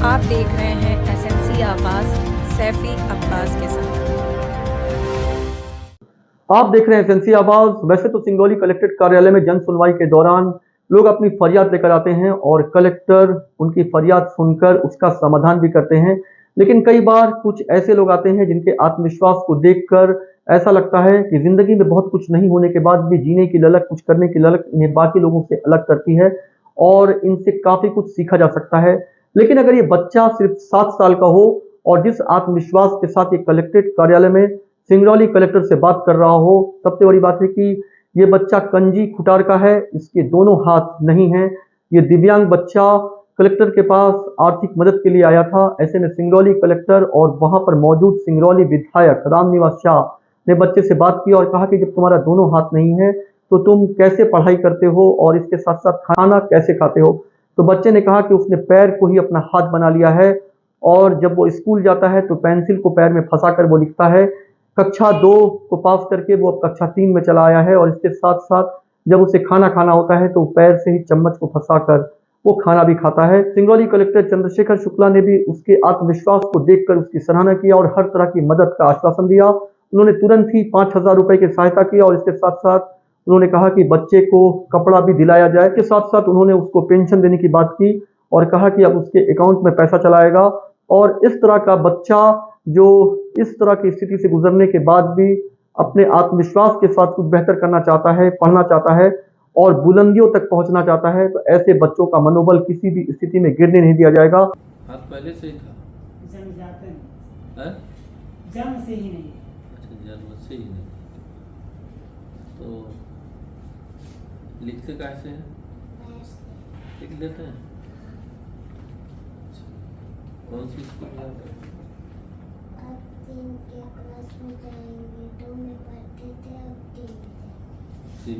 आप देख रहे हैं एसएमसी आवाज सैफी अब्बास के साथ। आप देख रहे हैं एसएमसी आवाज। वैसे तो सिंगरौली कलेक्ट्रेट कार्यालय में जन सुनवाई के दौरान लोग अपनी फरियाद लेकर आते हैं और कलेक्टर उनकी फरियाद सुनकर उसका समाधान भी करते हैं, लेकिन कई बार कुछ ऐसे लोग आते हैं जिनके आत्मविश्वास को देखकर ऐसा लगता है कि जिंदगी में बहुत कुछ नहीं होने के बाद भी जीने की ललक, कुछ करने की ललक इन्हें बाकी लोगों से अलग करती है और इनसे काफी कुछ सीखा जा सकता है। लेकिन अगर ये बच्चा सिर्फ 7 साल का हो और जिस आत्मविश्वास के साथ ये कलेक्ट्रेट कार्यालय में सिंगरौली कलेक्टर से बात कर रहा हो, सबसे बड़ी बात है कि ये बच्चा कंजी खुटार का है, इसके दोनों हाथ नहीं हैं। ये दिव्यांग बच्चा कलेक्टर के पास आर्थिक मदद के लिए आया था। ऐसे में सिंगरौली कलेक्टर और वहां पर मौजूद सिंगरौली विधायक रामनिवास शाह ने बच्चे से बात की और कहा कि जब तुम्हारा दोनों हाथ नहीं है तो तुम कैसे पढ़ाई करते हो और इसके साथ साथ खाना कैसे खाते हो। तो बच्चे ने कहा कि उसने पैर को ही अपना हाथ बना लिया है और जब वो स्कूल जाता है तो पेंसिल को पैर में फंसाकर वो लिखता है। कक्षा 2 को पास करके वो अब कक्षा 3 में चला आया है और इसके साथ साथ जब उसे खाना खाना होता है तो पैर से ही चम्मच को फंसाकर वो खाना भी खाता है। सिंगरौली कलेक्टर चंद्रशेखर शुक्ला ने भी उसके आत्मविश्वास को देखकर उसकी सराहना किया और हर तरह की मदद का आश्वासन दिया। उन्होंने तुरंत ही 5,000 रुपए की सहायता की और इसके साथ साथ उन्होंने कहा कि बच्चे को कपड़ा भी दिलाया जाए। इसके साथ साथ उन्होंने उसको पेंशन देने की बात की और कहा कि अब उसके अकाउंट में पैसा चलाएगा। और इस तरह का बच्चा जो इस तरह की स्थिति से गुजरने के बाद भी अपने आत्मविश्वास के साथ कुछ बेहतर करना चाहता है, पढ़ना चाहता है और बुलंदियों तक पहुंचना चाहता है, तो ऐसे बच्चों का मनोबल किसी भी स्थिति में गिरने नहीं दिया जाएगा। हाथ पहले से ही था? जन्म जाते नहीं। है? जन्म से ही नहीं। अच्छा, जन्म से ही नहीं। तो लिखते कैसे हैं? लिख लेते हैं? कौन सी स्कूल जाते हैं? अब 3 के क्लास में जाएंगे, 2 में पढ़ते थे, अब 3 में जाएंगे। 3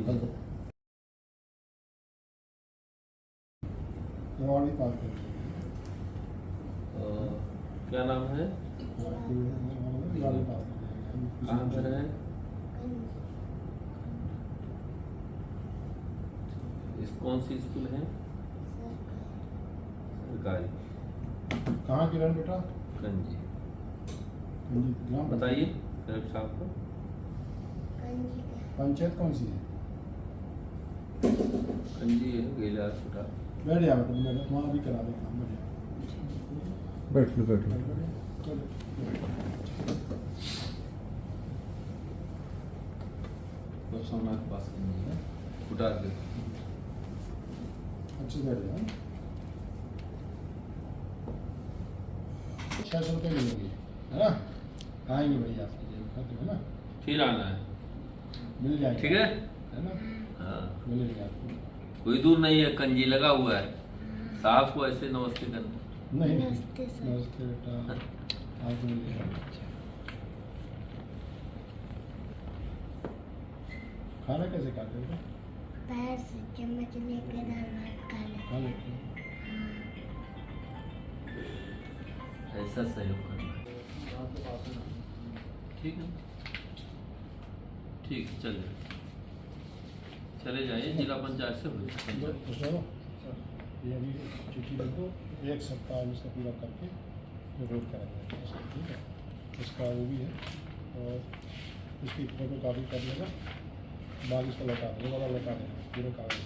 क्या नाम है? कहाँ पर है? इस कौन सी स्कूल है? सरकारी। कहाँ की रन बेटा? कंजी। ग्राम बताइए कलेक्टर साहब को। पंचायत कौन सी है? कंजी है, गेला छोटा। बैठ जा बेटा, मैडम वहाँ भी करा दे काम। बैठ लो बैठ लो। सोमनाथ के पास कंजी है, खुटार के। अच्छे बैठ जाओ। 600 रुपये मिलेंगे, है ना? आएंगे भैया आपकी है ना? फिर आना है, मिल जाएगा, ठीक है? है ना? हाँ, मिलेगा आपको। कोई दूर नहीं है, कंजी लगा हुआ है। साहब को ऐसे नमस्ते करना। नहीं नमस्ते सर। नमस्ते बेटा, आप मिलेगा। खाना कैसे खाते हो? पैर से चम्मच लेकर दाल भात खा खा लेते लेते हो? ऐसा सहयोग करना है। ठीक है, ठीक, चलिए चले जाइए, जिला पंचायत से हो जाए। तो चलो ये अभी चिट्ठी लिख दो, 1 सप्ताह में इसका पूरा करके रिपोर्ट करेंगे, ठीक है? इसका वो भी है और इसकी फोटो कॉपी कर लेगा, बाद इसको लौटा देगा, वाला लौटा देगा पूरे कागज।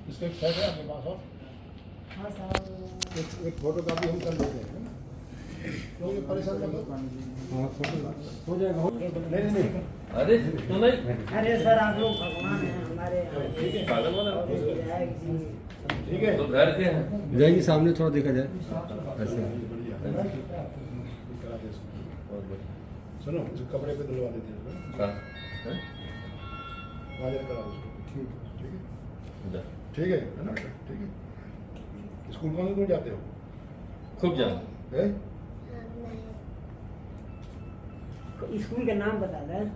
इसका एक सेट है आपके पास और? हाँ साहब। एक फोटो कॉपी हम कर लेते हैं, तो ये परेशान कर दो। हाँ फोटो हो जाएगा, नहीं नहीं। अरे तो नहीं, अरे सर आप लोग भगवान हैं हमारे यहाँ। ठीक है, पागल वाला ठीक है। तो घर के हैं। जाएगी सामने थोड़ा देखा जाए ऐसे। सुनो, कपड़े पे दिलवा देते हैं, हाँ, हैं? हाजिर करा उसको। ठीक है, जा, ठीक है ना? ठीक है। स्कूल कौन कौन जाते हो? खूब जा। है? स्कूल का नाम बता दें।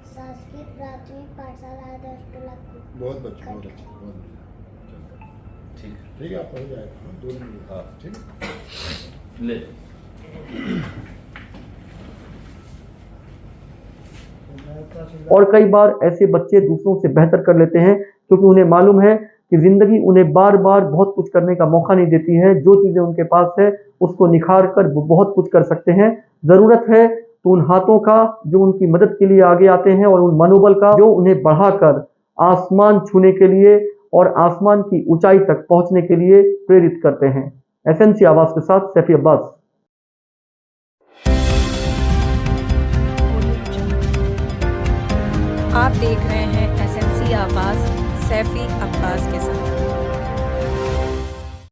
शासकीय प्राथमिक पाठशाला आदर्श टोला बहुत बच्चे, बहुत अच्छे, बहुत बढ़िया। ठीक, ठीक है, आपका हो जाएगा। हाँ, 2 दिन में। हाँ। ठीक है। ले। और कई बार ऐसे बच्चे दूसरों से बेहतर कर लेते हैं क्योंकि उन्हें मालूम है कि ज़िंदगी उन्हें बार बार बहुत कुछ करने का मौका नहीं देती है। जो चीज़ें उनके पास है उसको निखार कर वो बहुत कुछ कर सकते हैं। ज़रूरत है तो उन हाथों का जो उनकी मदद के लिए आगे आते हैं और उन मनोबल का जो उन्हें बढ़ाकर आसमान छूने के लिए और आसमान की ऊंचाई तक पहुंचने के लिए प्रेरित करते हैं। एसएनसी आवाज़ के साथ सैफी अब्बास। आप देख रहे हैं एसएनसी आवाज़ सैफी अब्बास के साथ।